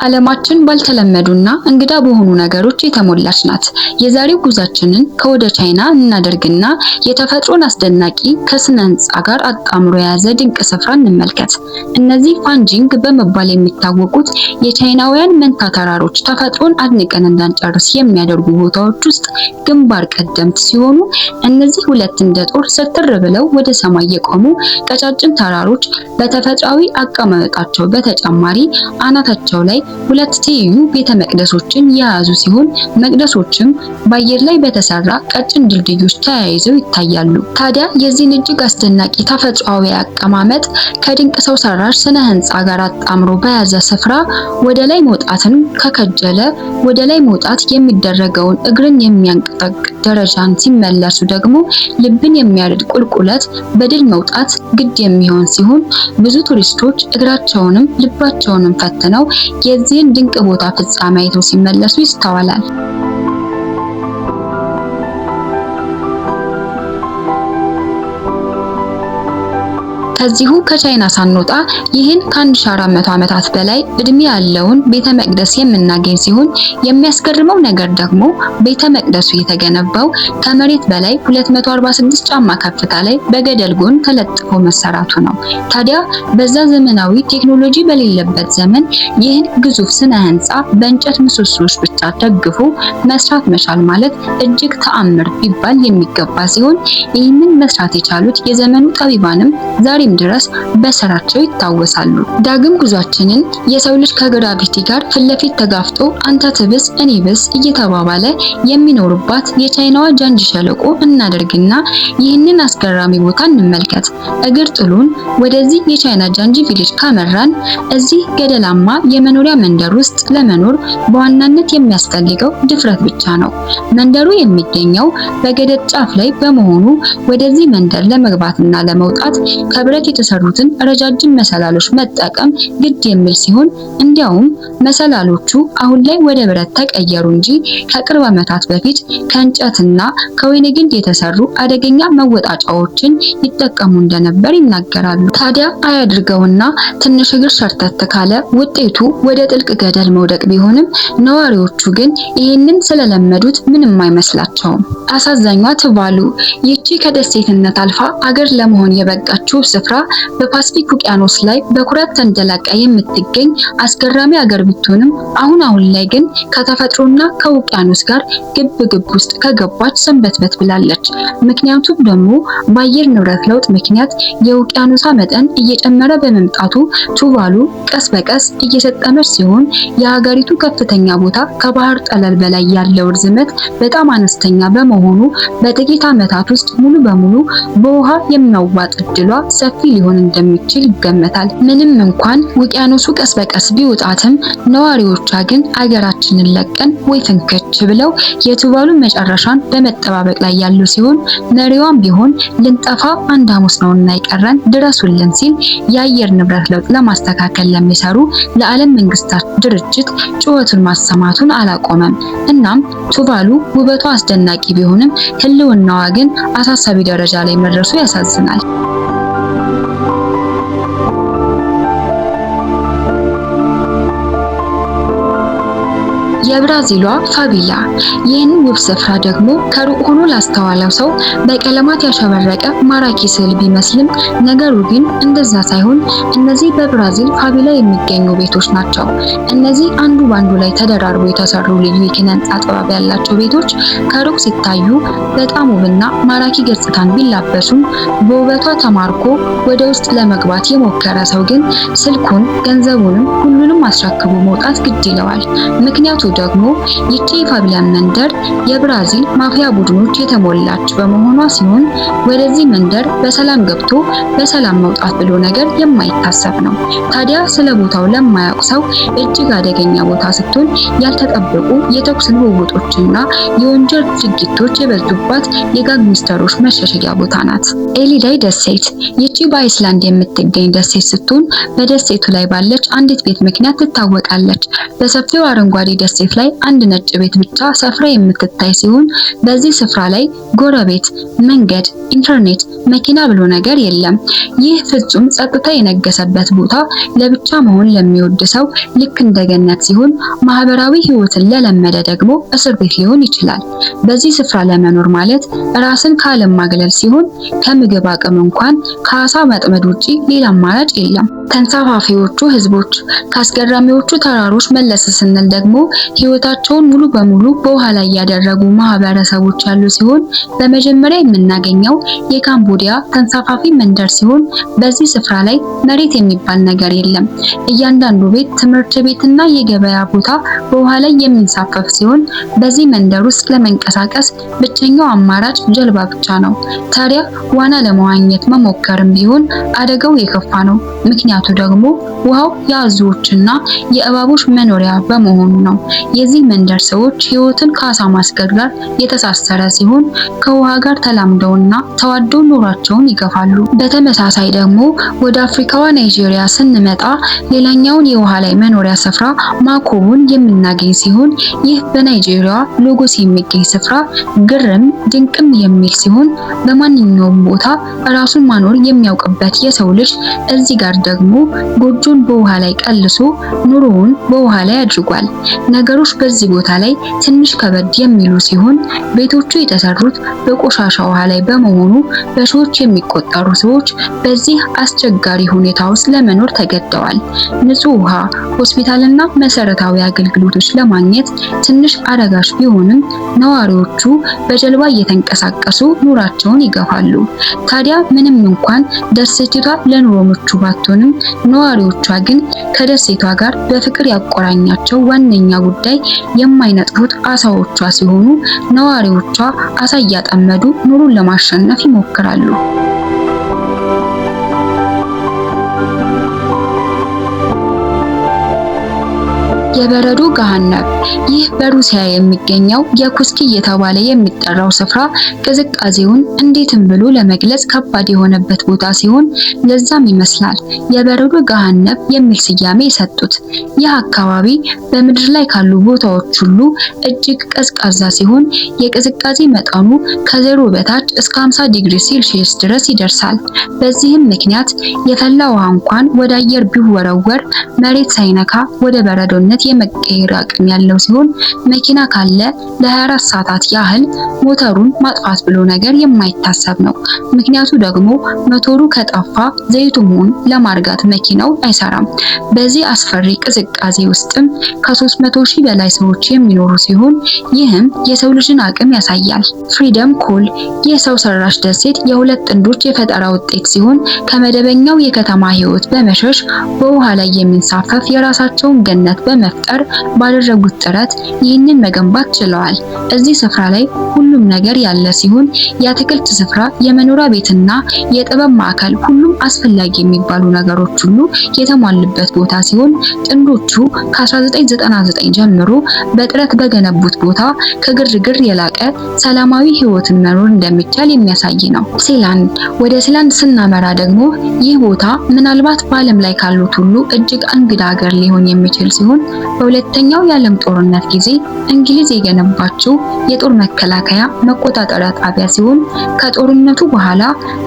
ዓለማችን ባልተለመዱና እንግዳ በሆኑ ነገሮች የተሞላች ናት። የዛሬው ጉዟችንን ከወደ ቻይና እናደርግና የተፈጥሮን አስደናቂ ከስነ ህንጻ ጋር አጣምሮ የያዘ ድንቅ ስፍራ እንመልከት። እነዚህ ፋንጂንግ በመባል የሚታወቁት የቻይናውያን መንታ ተራሮች ተፈጥሮን አድንቀን እንዳንጨርስ የሚያደርጉ ቦታዎች ውስጥ ግንባር ቀደምት ሲሆኑ፣ እነዚህ ሁለት እንደ ጦር ስትር ብለው ወደ ሰማይ የቆሙ ቀጫጭን ተራሮች በተፈጥሯዊ አቀማመጣቸው በተጨማሪ አናታቸው ላይ ሁለት ትይዩ ቤተ መቅደሶችን የያዙ ሲሆን መቅደሶችም በአየር ላይ በተሰራ ቀጭን ድልድዮች ተያይዘው ይታያሉ። ታዲያ የዚህን እጅግ አስደናቂ ተፈጥሯዊ አቀማመጥ ከድንቅ ሰው ሰራሽ ስነ ህንጻ ጋር አጣምሮ በያዘ ስፍራ ወደ ላይ መውጣትን ከከጀለ ወደ ላይ መውጣት የሚደረገውን እግርን የሚያንቀጠቅጥ ደረጃን ሲመለሱ ደግሞ ልብን የሚያርድ ቁልቁለት በድል መውጣት ግድ የሚሆን ሲሆን ብዙ ቱሪስቶች እግራቸውንም ልባቸውንም ፈትነው የዚህን ድንቅ ቦታ ፍጻሜ አይተው ሲመለሱ ይስተዋላል። ከዚሁ ከቻይና ሳንወጣ ይህን ከ1400 ዓመታት በላይ እድሜ ያለውን ቤተ መቅደስ የምናገኝ ሲሆን የሚያስገርመው ነገር ደግሞ ቤተ መቅደሱ የተገነባው ከመሬት በላይ 246 ጫማ ከፍታ ላይ በገደል ጎን ተለጥፎ መሰራቱ ነው። ታዲያ በዛ ዘመናዊ ቴክኖሎጂ በሌለበት ዘመን ይህን ግዙፍ ስነ ህንጻ በእንጨት ምሰሶዎች ብቻ ደግፎ መስራት መቻል ማለት እጅግ ተአምር ቢባል የሚገባ ሲሆን ይህንን መስራት የቻሉት የዘመኑ ጠቢባንም ዛሬም ድረስ በስራቸው ይታወሳሉ። ዳግም ጉዟችንን የሰው ልጅ ከግራቪቲ ጋር ፍለፊት ተጋፍጦ አንተ ትብስ እኔ ብስ እየተባባለ የሚኖርባት የቻይናዋ ጃንጂ ሸለቆ እናደርግና ይህንን አስገራሚ ቦታ እንመልከት። እግር ጥሉን ወደዚህ የቻይና ጃንጂ ቪሌጅ ካመራን እዚህ ገደላማ የመኖሪያ መንደር ውስጥ ለመኖር በዋናነት የሚያስፈልገው ድፍረት ብቻ ነው። መንደሩ የሚገኘው በገደል ጫፍ ላይ በመሆኑ ወደዚህ መንደር ለመግባትና ለመውጣት ከብረት የተሰሩትን ረጃጅም መሰላሎች መጠቀም ግድ የሚል ሲሆን እንዲያውም መሰላሎቹ አሁን ላይ ወደ ብረት ተቀየሩ እንጂ ከቅርብ ዓመታት በፊት ከእንጨትና ከወይን ግንድ የተሰሩ አደገኛ መወጣጫዎችን ይጠቀሙ እንደነበር ይናገራሉ። ታዲያ አያድርገውና ትንሽ እግር ሸርተት ካለ ውጤቱ ወደ ጥልቅ ገደል መውደቅ ቢሆንም ነዋሪዎቹ ግን ይህንን ስለለመዱት ምንም አይመስላቸውም። አሳዛኟ ትቫሉ ይቺ ከደሴትነት አልፋ አገር ለመሆን የበቃችው ስፍራ በፓሲፊክ ውቅያኖስ ላይ በኩራት ተንደላቃ የምትገኝ አስገራሚ ሀገር ብትሆንም አሁን ላይ ግን ከተፈጥሮና ከውቅያኖስ ጋር ግብ ውስጥ ከገባች ሰንበትበት ብላለች። ምክንያቱም ደግሞ በአየር ንብረት ለውጥ ምክንያት የውቅያኖሷ መጠን እየጨመረ በመምጣቱ ቱቫሉ ቀስ በቀስ እየሰጠመች ሲሆን የሀገሪቱ ከፍተኛ ቦታ ከባህር ጠለል በላይ ያለው ርዝመት በጣም አነስተኛ በመሆኑ በጥቂት ዓመታት ውስጥ ሙሉ በሙሉ በውሃ የሚያዋጥ እድሏ ሰፊ ሊሆን እንደሚችል ይገመታል። ምንም እንኳን ውቅያኖሱ ቀስ በቀስ ቢወጣትም ነዋሪዎቿ ግን አገራችንን ለቀን ወይ ፍንክች ብለው የቱቫሉ መጨረሻን በመጠባበቅ ላይ ያሉ ሲሆን መሪዋም ቢሆን ልንጠፋ አንድ ሐሙስ ነውና ይቀረን ድረሱልን ሲል የአየር ንብረት ለውጥ ለማስተካከል ለሚሰሩ ለዓለም መንግስታት ድርጅት ጩኸቱን ማሰማቱን አላቆመም። እናም ቱቫሉ ውበቷ አስደናቂ ቢሆንም ህልውናዋ ግን አሳሳቢ ደረጃ ላይ መድረሱ ያሳዝናል። የብራዚሏ ፋቪላ ይህን ውብ ስፍራ ደግሞ ከሩቅ ሆኖ ላስተዋለው ሰው በቀለማት ያሸበረቀ ማራኪ ስዕል ቢመስልም ነገሩ ግን እንደዛ ሳይሆን እነዚህ በብራዚል ፋቪላ የሚገኙ ቤቶች ናቸው። እነዚህ አንዱ ባንዱ ላይ ተደራርበው የተሰሩ ልዩ የኪነ ህንጻ ጥበብ ያላቸው ቤቶች ከሩቅ ሲታዩ በጣም ውብና ማራኪ ገጽታን ቢላበሱም በውበቷ ተማርኮ ወደ ውስጥ ለመግባት የሞከረ ሰው ግን ስልኩን፣ ገንዘቡንም ሁሉንም አስረክቦ መውጣት ግድ ይለዋል። ምክንያቱ ደግሞ ይቺ የፋቪላ መንደር የብራዚል ማፊያ ቡድኖች የተሞላች በመሆኗ ሲሆን ወደዚህ መንደር በሰላም ገብቶ በሰላም መውጣት ብሎ ነገር የማይታሰብ ነው። ታዲያ ስለ ቦታው ለማያውቅ ሰው እጅግ አደገኛ ቦታ ስትሆን ያልተጠበቁ የተኩስ ልውውጦችና የወንጀል ድርጊቶች የበዙባት የጋንግስተሮች መሸሸጊያ ቦታ ናት። ኤሊዳይ ደሴት ይቺ በአይስላንድ የምትገኝ ደሴት ስትሆን በደሴቱ ላይ ባለች አንዲት ቤት ምክንያት ትታወቃለች። በሰፊው አረንጓዴ ደሴት ላይ አንድ ነጭ ቤት ብቻ ሰፍራ የምትታይ ሲሆን በዚህ ስፍራ ላይ ጎረቤት፣ መንገድ፣ ኢንተርኔት፣ መኪና ብሎ ነገር የለም። ይህ ፍጹም ጸጥታ የነገሰበት ቦታ ለብቻ መሆን ለሚወድ ሰው ልክ እንደ ገነት ሲሆን ማህበራዊ ህይወትን ለለመደ ደግሞ እስር ቤት ሊሆን ይችላል። በዚህ ስፍራ ለመኖር ማለት ራስን ከዓለም ማግለል ሲሆን ከምግብ አቅም እንኳን ከአሳ መጥመድ ውጪ ሌላ አማራጭ የለም። ተንሳፋፊዎቹ ህዝቦች ከአስገራሚዎቹ ተራሮች መለስ ስንል ደግሞ ህይወታቸውን ሙሉ በሙሉ በውሃ ላይ ያደረጉ ማህበረሰቦች ያሉ ሲሆን በመጀመሪያ የምናገኘው የካምቦዲያ ተንሳፋፊ መንደር ሲሆን በዚህ ስፍራ ላይ መሬት የሚባል ነገር የለም። እያንዳንዱ ቤት፣ ትምህርት ቤትና የገበያ ቦታ በውሃ ላይ የሚንሳፈፍ ሲሆን በዚህ መንደር ውስጥ ለመንቀሳቀስ ብቸኛው አማራጭ ጀልባ ብቻ ነው። ታዲያ ዋና ለመዋኘት መሞከርም ቢሆን አደጋው የከፋ ነው። ምክንያቱ ደግሞ ውሃው የአዞዎችና የእባቦች መኖሪያ በመሆኑ ነው። የዚህ መንደር ሰዎች ህይወትን ከአሳ ማስገር ጋር የተሳሰረ ሲሆን ከውሃ ጋር ተላምደውና ተዋደው ኑሯቸውን ይገፋሉ። በተመሳሳይ ደግሞ ወደ አፍሪካዋ ናይጄሪያ ስንመጣ ሌላኛውን የውሃ ላይ መኖሪያ ስፍራ ማኮቡን የምናገኝ ሲሆን ይህ በናይጄሪያ ሎጎስ የሚገኝ ስፍራ ግርም ድንቅም የሚል ሲሆን በማንኛውም ቦታ ራሱን ማኖር የሚያውቅበት የሰው ልጅ እዚህ ጋር ደግሞ ጎጆን በውሃ ላይ ቀልሶ ኑሮውን በውሃ ላይ አድርጓል። ነገሮች በዚህ ቦታ ላይ ትንሽ ከበድ የሚሉ ሲሆን ቤቶቹ የተሰሩት በቆሻሻ ውሃ ላይ በመሆኑ በሺዎች የሚቆጠሩ ሰዎች በዚህ አስቸጋሪ ሁኔታ ውስጥ ለመኖር ተገደዋል። ንጹህ ውሃ፣ ሆስፒታልና መሰረታዊ አገልግሎቶች ለማግኘት ትንሽ አዳጋች ቢሆንም ነዋሪዎቹ በጀልባ እየተንቀሳቀሱ ኑሯቸውን ይገፋሉ። ታዲያ ምንም እንኳን ደሴቲቷ ለኑሮ ምቹ ባትሆንም ነዋሪዎቿ ግን ከደሴቷ ጋር በፍቅር ያቆራኛቸው ዋነኛ ጉዳይ የማይነጥፉት አሳዎቿ ሲሆኑ ነዋሪዎቿ አሳ እያጠመዱ ኑሮን ለማሸነፍ ይሞክራሉ። የበረዶ ገሃነም። ይህ በሩሲያ የሚገኘው የኩስኪ እየተባለ የሚጠራው ስፍራ ቅዝቃዜውን እንዴትም ብሎ ለመግለጽ ከባድ የሆነበት ቦታ ሲሆን ለዛም ይመስላል የበረዶ ገሃነም የሚል ስያሜ የሰጡት። ይህ አካባቢ በምድር ላይ ካሉ ቦታዎች ሁሉ እጅግ ቀዝቃዛ ሲሆን የቅዝቃዜ መጠኑ ከዜሮ በታች እስከ 50 ዲግሪ ሴልሺየስ ድረስ ይደርሳል። በዚህም ምክንያት የፈላ ውሃ እንኳን ወደ አየር ቢወረወር መሬት ሳይነካ ወደ በረዶነት የመቀየር አቅም ያለው ሲሆን መኪና ካለ ለ24 ሰዓታት ያህል ሞተሩን ማጥፋት ብሎ ነገር የማይታሰብ ነው። ምክንያቱ ደግሞ ሞተሩ ከጠፋ ዘይቱን ለማርጋት መኪናው አይሰራም። በዚህ አስፈሪ ቅዝቃዜ ውስጥም ከ300,000 በላይ ሰዎች የሚኖሩ ሲሆን ይህም የሰው ልጅን አቅም ያሳያል። ፍሪደም ኮል የሰው ሰራሽ ደሴት የሁለት ጥንዶች የፈጠራ ውጤት ሲሆን ከመደበኛው የከተማ ህይወት በመሸሽ በውሃ ላይ የሚንሳፈፍ የራሳቸውን ገነት በመፍጠር ባደረጉት ጥረት ይህንን መገንባት ችለዋል። እዚህ ስፍራ ላይ ሁሉም ነገር ያለ ሲሆን የአትክልት ስፍራ፣ የመኖሪያ ቤትና የጥበብ ማዕከል ሁሉም አስፈላጊ የሚባሉ ነገሮች ሁሉ የተሟሉበት ቦታ ሲሆን ጥንዶቹ ከ1999 ጀምሮ በጥረት በገነቡት ቦታ ከግርግር የላቀ ሰላማዊ ህይወትን መኖር እንደሚቻል የሚያሳይ ነው። ሴላንድ። ወደ ሴላንድ ስናመራ ደግሞ ይህ ቦታ ምናልባት በዓለም ላይ ካሉት ሁሉ እጅግ እንግዳ ሀገር ሊሆን የሚችል ሲሆን በሁለተኛው የዓለም ጦርነት ጊዜ እንግሊዝ የገነባችው የጦር መከላከያ መቆጣጠሪያ ጣቢያ ሲሆን ከጦርነቱ በኋላ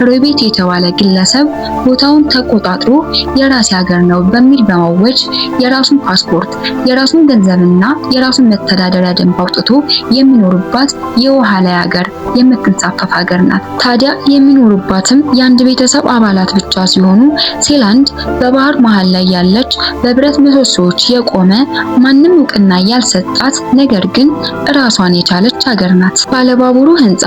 ሮቤት የተባለ ግለሰብ ቦታውን ተቆጣጥሮ የራስ ሀገር ነው በሚል በማወጅ የራሱን ፓስፖርት፣ የራሱን ገንዘብና የራሱን መተዳደሪያ ደንብ አውጥቶ የሚኖርባት የውሃ ላይ ሀገር የምትንሳፈፍ ሀገር ናት። ታዲያ የሚኖሩባትም የአንድ ቤተሰብ አባላት ብቻ ሲሆኑ ሴላንድ በባህር መሃል ላይ ያለች በብረት ምሰሶዎች የቆመ ማንም እውቅና ያልሰጣት ነገር ግን ራሷን የቻለች ሀገር ናት። ባለባቡሩ ህንፃ።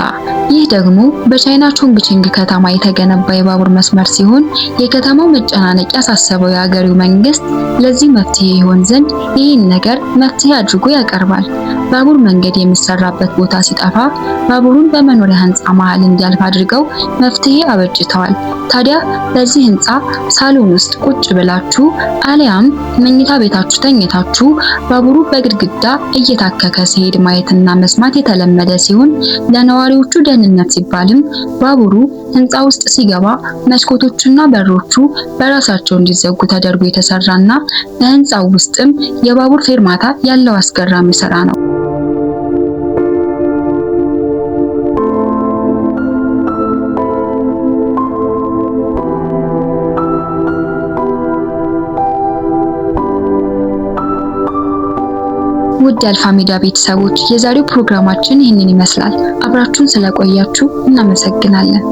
ይህ ደግሞ በቻይና ቾንግቺንግ ከተማ የተገነባ የባቡር መስመር ሲሆን የከተማው መጨናነቅ ያሳሰበው የሀገሪው መንግስት ለዚህ መፍትሄ ይሆን ዘንድ ይህን ነገር መፍትሄ አድርጎ ያቀርባል። ባቡር መንገድ የሚሰራበት ቦታ ሲጠፋ ባቡሩን በመኖሪያ ህንፃ መሃል እንዲያልፍ አድርገው መፍትሄ አበጅተዋል። ታዲያ በዚህ ህንፃ ሳሎን ውስጥ ቁጭ ብላችሁ አሊያም መኝታ ቤታችሁ ተኝታችሁ ነዋሪዎቹ ባቡሩ በግድግዳ እየታከከ ሲሄድ ማየትና መስማት የተለመደ ሲሆን ለነዋሪዎቹ ደህንነት ሲባልም ባቡሩ ህንፃ ውስጥ ሲገባ መስኮቶቹና በሮቹ በራሳቸው እንዲዘጉ ተደርጎ የተሰራና በህንፃው ውስጥም የባቡር ፌርማታ ያለው አስገራሚ ስራ ነው። ውድ የአልፋ ሚዲያ ቤተሰቦች የዛሬው ፕሮግራማችን ይህንን ይመስላል። አብራችሁን ስለቆያችሁ እናመሰግናለን።